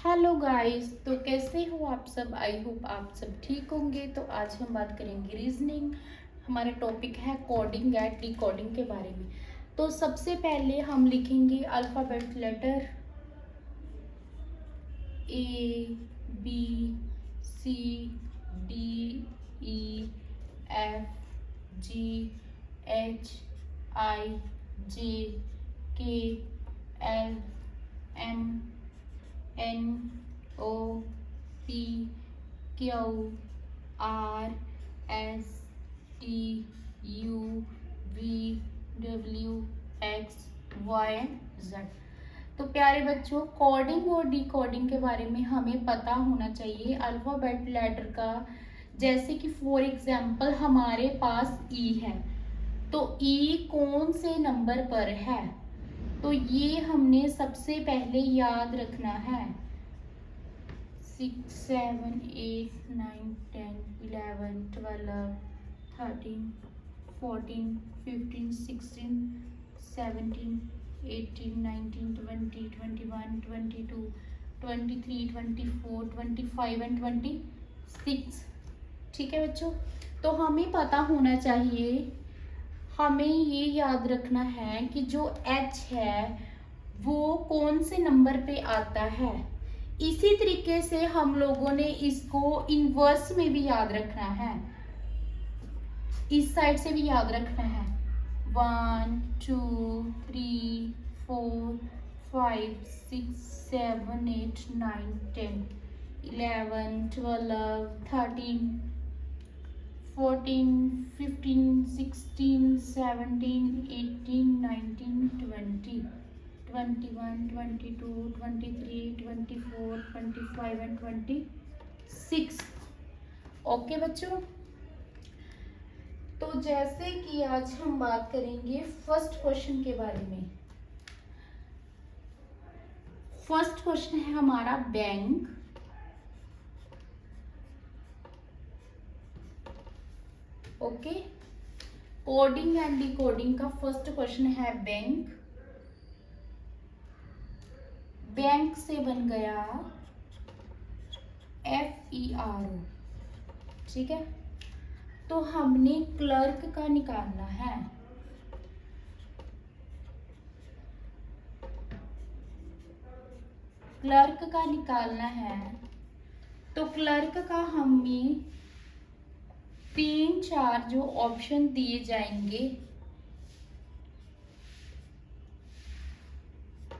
Hello guys, तो कैसे हो आप सब। आई होप आप सब ठीक होंगे। तो आज हम बात करेंगे रीजनिंग। हमारा टॉपिक है कोडिंग एंड डिकोडिंग के बारे में। तो सबसे पहले हम लिखेंगे alphabet letter A B C D E F G H I J K L M N O P Q R S T U V W X Y and Z. तो प्यारे बच्चों, कोडिंग और डिकोडिंग के बारे में हमें पता होना चाहिए अल्फ़ाबेट लेटर का। जैसे कि फॉर एग्जांपल हमारे पास ई है, तो ई कौन से नंबर पर है, तो ये हमने सबसे पहले याद रखना है। 6 7 8 9 10 11 12 13 14 15 16 17 18 19 20 21 22 23 24 25 एंड 26। ठीक है बच्चों, तो हमें पता होना चाहिए, हमें ये याद रखना है कि जो H है वो कौन से नंबर पे आता है। इसी तरीके से हम लोगों ने इसको इनवर्स में भी याद रखना है, इस साइड से भी याद रखना है। 1 2 3 4 5 6 7 8 9 10 11 12 13 14 15 16 17 18 19 20 21 22 23 24 25 एंड 26। ओके बच्चों, तो जैसे कि आज हम बात करेंगे फर्स्ट क्वेश्चन के बारे में। फर्स्ट क्वेश्चन है हमारा bank. Okay, coding and decoding का फर्स्ट क्वेश्चन है बैंक। बैंक से बन गया FERO। ठीक है, तो हमने क्लर्क का निकालना है। क्लर्क का निकालना है, तो क्लर्क का हमें 3 4 जो ऑप्शन दिए जाएंगे,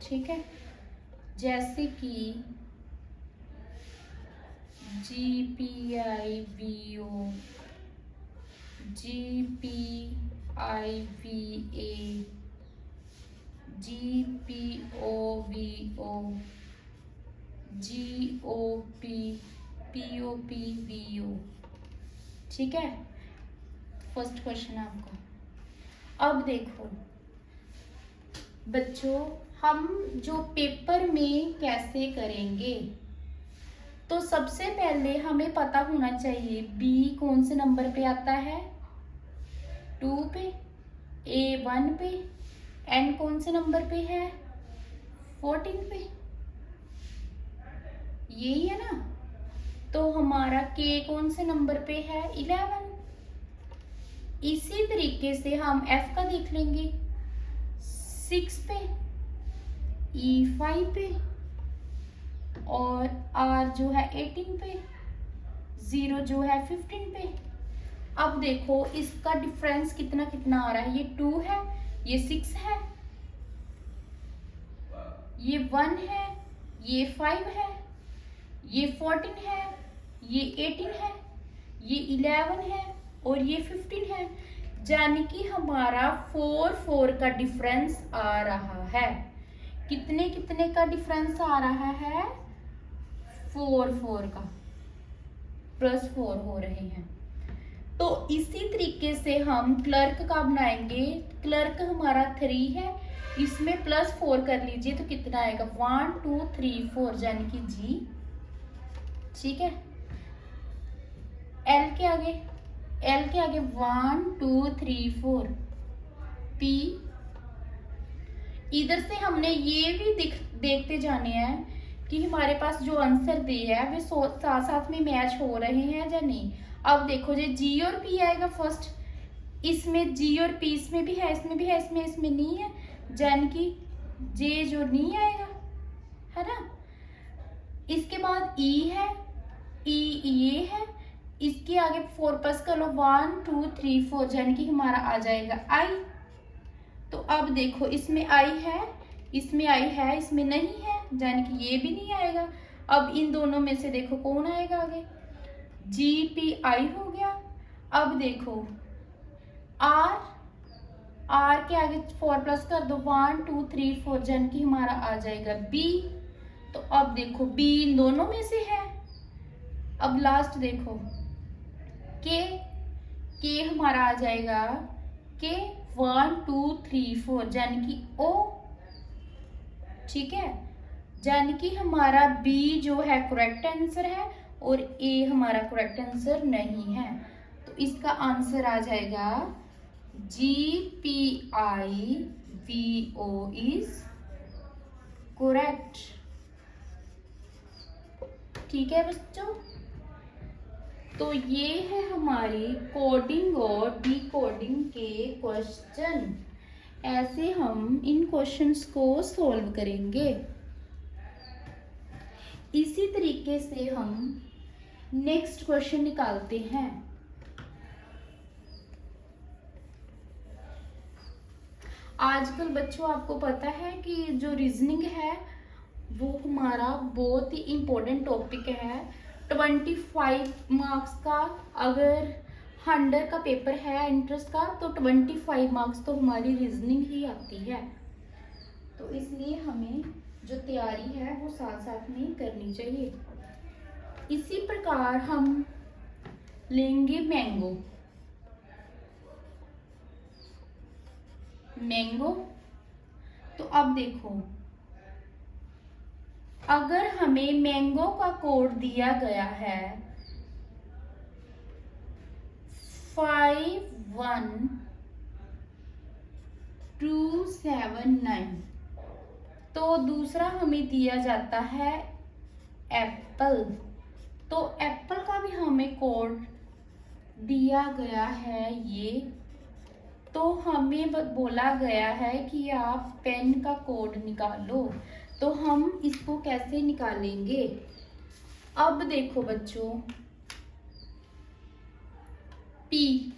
ठीक है, जैसे कि GPIBO, GPIVA, GPOVO, GOPPOPVO। ठीक है, फर्स्ट क्वेश्चन आपका। अब देखो बच्चों, हम जो पेपर में कैसे करेंगे, तो सबसे पहले हमें पता होना चाहिए बी कौन से नंबर पे आता है, 2 पे, ए 1 पे, एन कौन से नंबर पे है, 14 पे। यही है ना। तो हमारा के कौन से नंबर पे है, 11। इसी तरीके से हम एफ का देख लेंगे, 6 पे, ई 5 पे, और आर जो है 18 पे, 0 जो है 15 पे। अब देखो इसका डिफरेंस कितना कितना आ रहा है, ये 2 है, ये 6 है, ये 1 है, ये 5 है, ये 14 है, ये 18 है, ये 11 है, और ये 15 है। यानी कि हमारा 4 4 का डिफरेंस आ रहा है। कितने कितने का डिफरेंस आ रहा है, 4 4 का, +4 हो रहे हैं। तो इसी तरीके से हम क्लर्क का बनाएंगे। क्लर्क हमारा 3 है, इसमें +4 कर लीजिए तो कितना आएगा, 1 2 3 4, यानी कि जी। ठीक है, एल के आगे 1 2 3 4 पी। इधर से हमने ये भी देखते जाने हैं कि हमारे पास जो आंसर दे है वे साथ साथ में मैच हो रहे हैं या नहीं। अब देखो जी जी और पी आएगा फर्स्ट, इसमें जी और पी इसमें भी है, इसमें भी है, इसमें नहीं है, यानी कि जे जो नहीं आएगा, है ना। इसके बाद ई है, ई ये है, इसके आगे 4 प्लस कर लो 1 2 3 4, यानी कि हमारा आ जाएगा आई। तो अब देखो इसमें आई है, इसमें आई है, इसमें नहीं है, यानी कि ये भी नहीं आएगा। अब इन दोनों में से देखो कौन आएगा आगे, जी पी आई हो गया। अब देखो आर, आर के आगे 4 प्लस कर दो 1 2 3 4, यानी कि हमारा आ जाएगा बी। तो अब देखो बी इन दोनों में से है। अब लास्ट देखो के हमारा आ जाएगा के 1 2 3 4, यानी कि ओ, ठीक है, यानी कि हमारा बी जो है करेक्ट आंसर है और ए हमारा करेक्ट आंसर नहीं है। तो इसका आंसर आ जाएगा G P I V O is correct. ठीक है बच्चों, तो ये है हमारी कोडिंग और डिकोडिंग के क्वेश्चन। ऐसे हम इन क्वेश्चंस को सॉल्व करेंगे। इसी तरीके से हम नेक्स्ट क्वेश्चन निकालते हैं। आजकल बच्चों आपको पता है कि जो रीजनिंग है वो हमारा बहुत ही इम्पोर्टेंट टॉपिक है। 25 मार्क्स का अगर 100 का पेपर है इंट्रेंस का, तो 25 मार्क्स तो हमारी रीजनिंग ही आती है। तो इसलिए हमें जो तैयारी है वो साथ साथ में करनी चाहिए। इसी प्रकार हम लेंगे मैंगो। मैंगो, तो अब देखो अगर हमें मैंगो का कोड दिया गया है 51279, तो दूसरा हमें दिया जाता है एप्पल। तो एप्पल का भी हमें कोड दिया गया है ये, तो हमें बोला गया है कि आप पेन का कोड निकालो। तो हम इसको कैसे निकालेंगे। अब देखो बच्चों पी,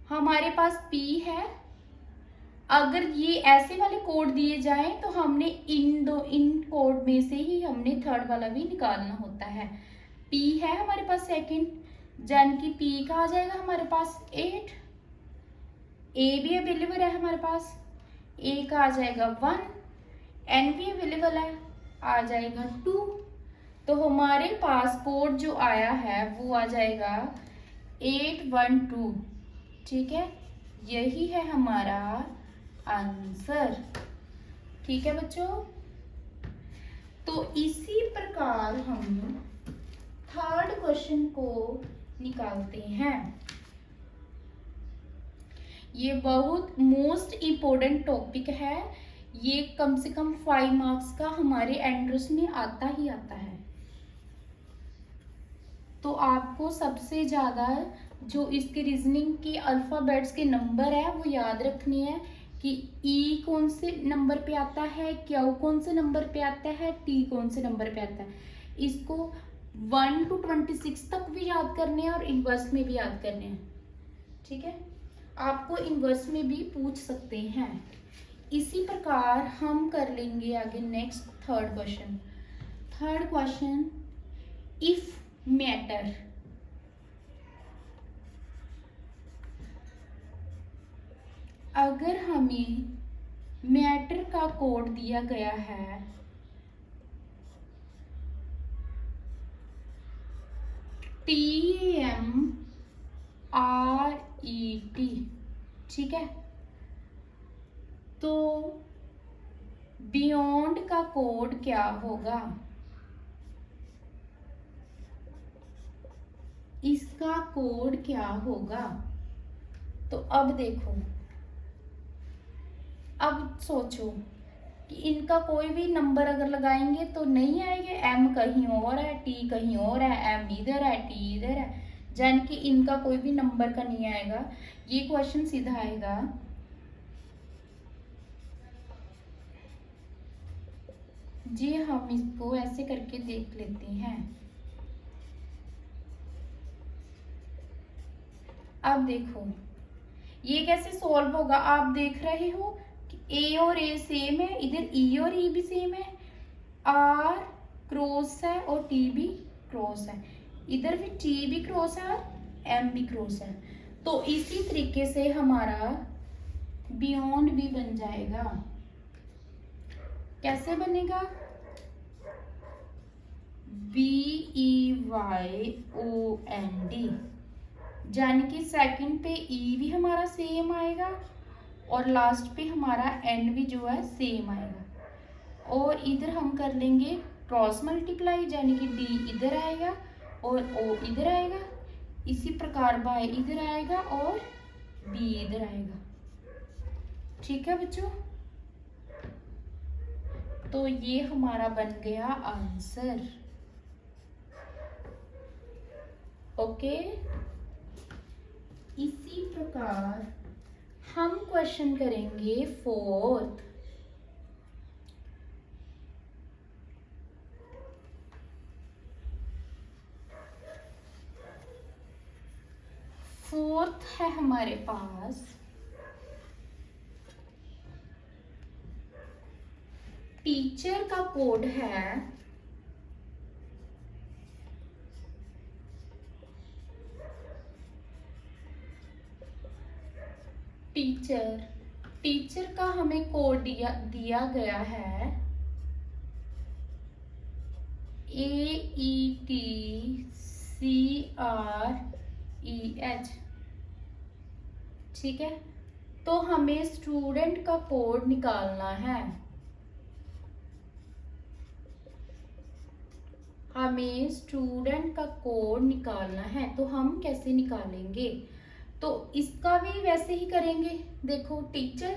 हमारे पास पी है। अगर ये ऐसे वाले कोड दिए जाएं तो हमने इन कोड में से ही हमने थर्ड वाला भी निकालना होता है। पी है हमारे पास सेकंड, यानी कि पी का आ जाएगा हमारे पास 8। ए भी अवेलेबल है हमारे पास, ए का आ जाएगा 1। एन भी अवेलेबल है, आ जाएगा 2। तो हमारे पास कोड जो आया है वो आ जाएगा 812। ठीक है, यही है हमारा आंसर। ठीक है बच्चों, तो इसी प्रकार हम थर्ड क्वेश्चन को निकालते हैं। ये बहुत मोस्ट इम्पोर्टेंट टॉपिक है, ये कम से कम 5 मार्क्स का हमारे एंट्रेंस में आता ही आता है। तो आपको सबसे ज़्यादा जो इसके रीजनिंग के अल्फ़ाबेट्स के नंबर है वो याद रखने हैं कि ई कौन से नंबर पे आता है, क्यू कौन से नंबर पे आता है, टी कौन से नंबर पे आता है। इसको 1 to 26 तक भी याद करने हैं और इनवर्स में भी याद करने हैं। ठीक है, आपको इनवर्स में भी पूछ सकते हैं। इसी प्रकार हम कर लेंगे आगे next third question. Third question, if matter, अगर हमें मैटर का कोड दिया गया है TMRET, ठीक है, तो बियॉन्ड का कोड क्या होगा। इसका कोड क्या होगा। तो अब देखो, अब सोचो कि इनका कोई भी नंबर अगर लगाएंगे तो नहीं आएंगे, एम कहीं और है, टी कहीं और है, एम इधर है, टी इधर है, यानी कि इनका कोई भी नंबर का नहीं आएगा। ये क्वेश्चन सीधा आएगा जी। हम इसको ऐसे करके देख लेते हैं। अब देखो ये कैसे सॉल्व होगा। आप देख रहे हो कि ए और ए सेम है, इधर ई और ई भी सेम है, आर क्रॉस है और टी भी क्रॉस है, इधर भी टी भी क्रॉस है और एम भी क्रॉस है। तो इसी तरीके से हमारा बियॉन्ड भी बन जाएगा। कैसे बनेगा? BEYOND, यानी कि सेकंड पे ई भी हमारा सेम आएगा और लास्ट पे हमारा एन भी जो है सेम आएगा। और इधर हम कर लेंगे क्रॉस मल्टीप्लाई, यानी कि डी इधर आएगा और ओ इधर आएगा, इसी प्रकार बाय इधर आएगा और बी इधर आएगा। ठीक है बच्चों, तो ये हमारा बन गया आंसर। ओके, इसी प्रकार हम क्वेश्चन करेंगे फोर्थ। फोर्थ है हमारे पास टीचर का कोड है टीचर का हमें कोड दिया गया है AETCREH। ठीक है, तो हमें स्टूडेंट का कोड निकालना है। हमें स्टूडेंट का कोड निकालना है, तो हम कैसे निकालेंगे? तो इसका भी वैसे ही करेंगे। देखो टीचर,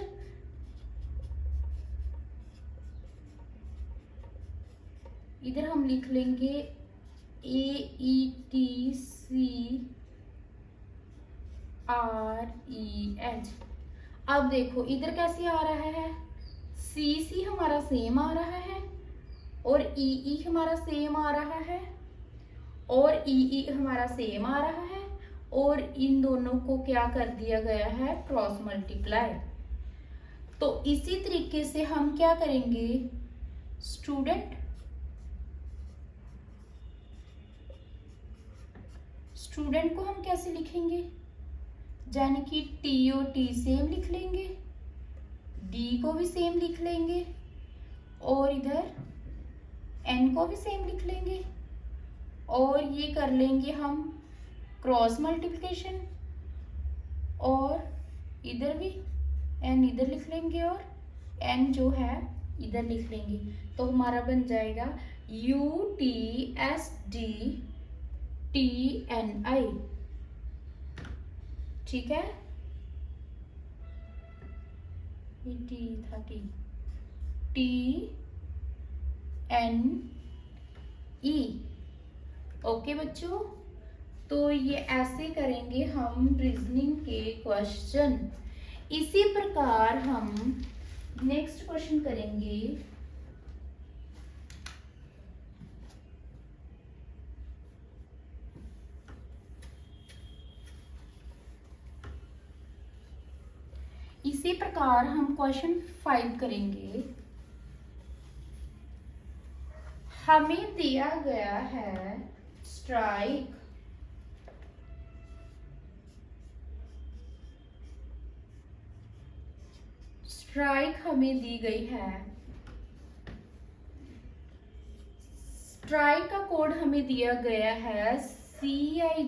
इधर हम लिख लेंगे AETCREH। अब देखो इधर कैसे आ रहा है, सी हमारा सेम आ रहा है और ई हमारा सेम आ रहा है और ई हमारा सेम आ रहा है और इन दोनों को क्या कर दिया गया है, क्रॉस मल्टीप्लाई। तो इसी तरीके से हम क्या करेंगे, स्टूडेंट को हम कैसे लिखेंगे, यानी कि टी और टी सेम लिख लेंगे, डी को भी सेम लिख लेंगे और इधर एन को भी सेम लिख लेंगे और ये कर लेंगे हम क्रॉस मल्टीप्लिकेशन और इधर भी एन इधर लिख लेंगे और एन जो है इधर लिख लेंगे। तो हमारा बन जाएगा UTSDTNI। ठीक है, टी था TNE। ओके बच्चों, तो ये ऐसे करेंगे हम रीजनिंग के क्वेश्चन। इसी प्रकार हम नेक्स्ट क्वेश्चन करेंगे इसी प्रकार हम क्वेश्चन 5 करेंगे। हमें दिया गया है स्ट्राइक हमें दी गई है। स्ट्राइक का कोड हमें दिया गया है CIGPRQ।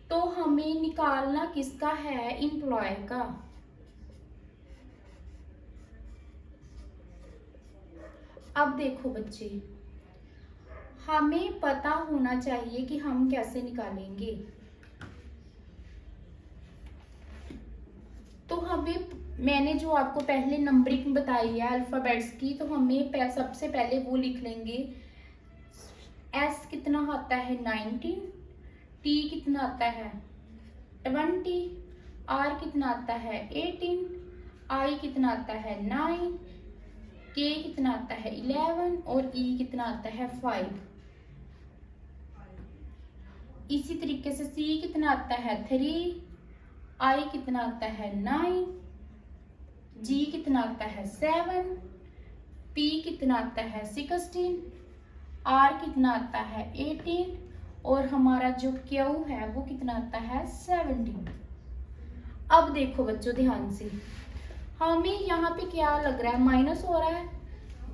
तो हमें निकालना किसका है, एम्प्लॉय का। अब देखो बच्चे, हमें पता होना चाहिए कि हम कैसे निकालेंगे। तो हमें, मैंने जो आपको पहले नंबरिंग बताई है अल्फ़ाबेट्स की, तो हमें सबसे पहले वो लिख लेंगे। एस कितना आता है 19, टी कितना आता है 20, आर कितना आता है 18, आई कितना आता है 9, के कितना आता है 11 और ई कितना आता है 5। इसी तरीके से सी कितना आता है 3, आई कितना आता है 9, जी कितना आता है 7, पी कितना आता है 16, आर कितना आता है 18 और हमारा जो क्यू है वो कितना आता है 17। अब देखो बच्चों ध्यान से, हमें यहाँ पे क्या लग रहा है, माइनस हो रहा है,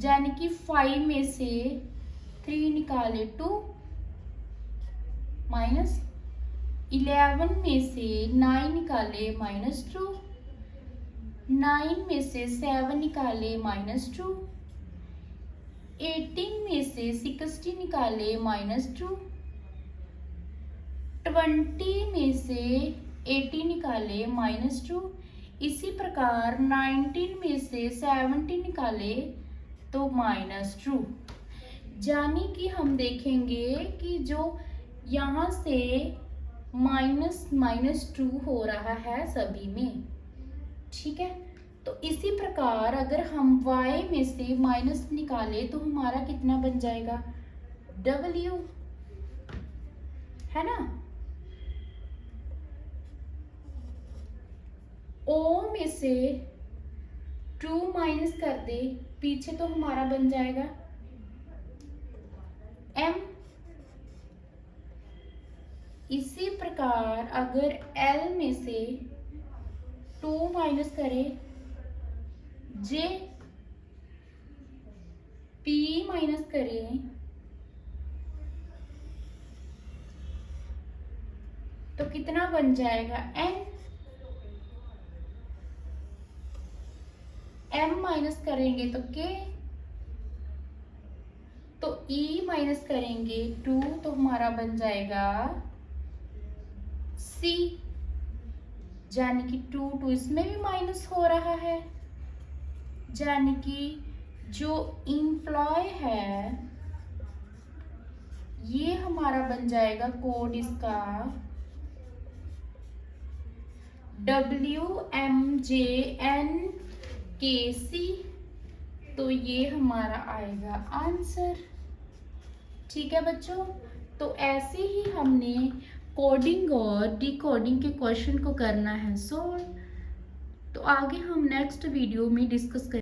यानी कि 5 में से 3 निकाले 2, माइनस 11 में से 9 निकाले -2, 9 में से 7 निकाले -2, 18 में से 60 निकाले -2, 20 में से 80 निकाले -2। इसी प्रकार 19 में से 70 निकाले तो -2। यानी कि हम देखेंगे कि जो यहाँ से -2 हो रहा है सभी में, ठीक है। तो इसी प्रकार अगर हम y में से माइनस निकाले तो हमारा कितना बन जाएगा w, है ना। o में से 2 माइनस कर दे पीछे तो हमारा बन जाएगा m। इसी प्रकार अगर l में से 2 माइनस करे j, p माइनस करें तो कितना बन जाएगा n, m माइनस करेंगे तो k, तो e माइनस करेंगे 2 तो हमारा बन जाएगा c। यानी कि 2 इसमें भी माइनस हो रहा है, यानी कि जो इम्प्लॉय है ये हमारा बन जाएगा कोड इसका WMJNKC। तो ये हमारा आएगा आंसर, ठीक है बच्चों। तो ऐसे ही हमने कोडिंग और डिकोडिंग के क्वेश्चन को करना है सोल्व। तो आगे हम नेक्स्ट वीडियो में डिस्कस करेंगे।